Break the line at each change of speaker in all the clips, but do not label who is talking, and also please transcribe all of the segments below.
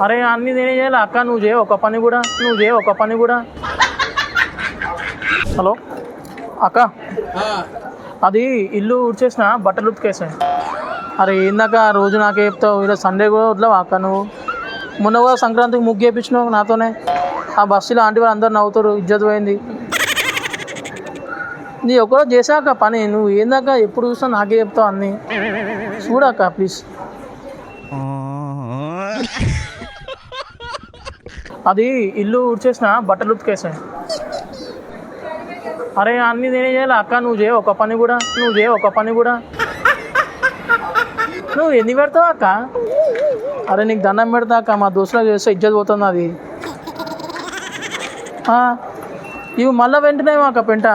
అరే అన్నీ నేనే చేయాలి అక్క, నువ్వు చేయ ఒక పని కూడా, నువ్వు చేయ ఒక పని కూడా. హలో అక్క, అది ఇల్లు ఉడిచేసిన బట్టలు ఉతికేసాయి. అరే ఏందాక రోజు నాకే చెప్తావు, ఇలా సండే కూడా వదలవా అక్క నువ్వు? మొన్న కూడా సంక్రాంతికి ముగ్గు వేయించినావు నాతోనే. ఆ బస్సులో ఆంటీ వాళ్ళు అందరు నవ్వుతారు, ఇజ్జత్ పోయింది. నీ ఒకరో చేసాక పని, నువ్వు ఏందాక ఎప్పుడు చూసినా నాకే చెప్తావు అన్నీ. చూడక్క ప్లీజ్. అది ఇల్లు ఉడిచేసిన బట్టలు ఉతికేసాయి. అరే అన్నీ నేనే చేయాలి అక్క, నువ్వు చేయ ఒక పని కూడా, నువ్వు చేయ ఒక పని కూడా. నువ్వు ఎన్ని పెడతావు అక్క? అరే నీకు దండం పెడతా అక్క, మా దోస్తులకు చేస్తే ఇజ్జత్ పోతుంది అది. ఇవి మళ్ళీ వెంటనే అక్క పెంట.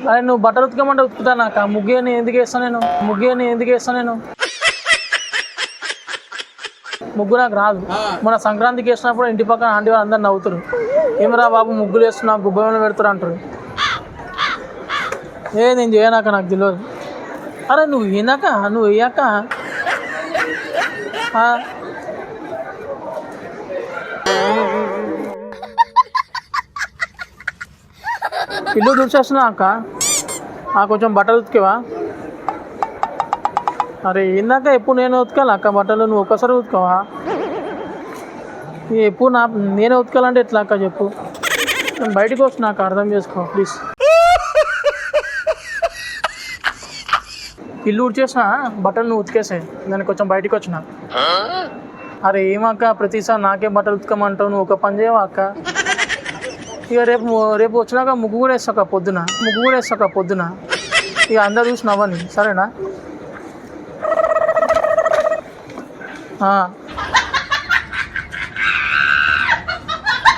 అరే నువ్వు బట్టలు ఉతకమంటే ఉతుకుతాను అక్క, ముగ్గుని ఎందుకు వేస్తాను నేను, ముగ్గుని ఎందుకు వేస్తాను నేను? ముగ్గు నాకు రాదు. మన సంక్రాంతికి వేసినప్పుడు ఇంటి పక్కన ఆంటీ వాళ్ళు అందరు నవ్వుతారు, ఏమరా బాబు ముగ్గులు వేస్తున్నా గుబ్బలు పెడతారు అంటారు. నేను చేయనాక నాకు తెలియదు. అరే నువ్వు వినాక నువ్వు వేయాక ఇల్లు దుడిచేస్తున్నా అక్క, కొంచెం బట్టలు ఉతికేవా? అరే ఇందాక ఎప్పుడు నేను ఉతకాలి అక్క బట్టలు, నువ్వు ఒక్కసారి ఉతకవా? ఎప్పుడు నేనే ఉతకాలంటే ఎట్లా అక్క చెప్పు? నేను బయటకు వస్తున్నా అక్క, అర్థం చేసుకో ప్లీజ్. ఇల్లు ఉడిచేసిన బట్టలు నువ్వు ఉతికేసాయి, నేను కొంచెం బయటకు వచ్చిన. అరే ఏమక్క ప్రతిసారి నాకే బట్టలు ఉతకమంటావు, నువ్వు ఒక పని చేయవా అక్క? ఇక రేపు వచ్చినాక ముగ్గు కూడా వేస్తాక పొద్దున, ఇక అందరు చూసి నవ్వని, సరేనా?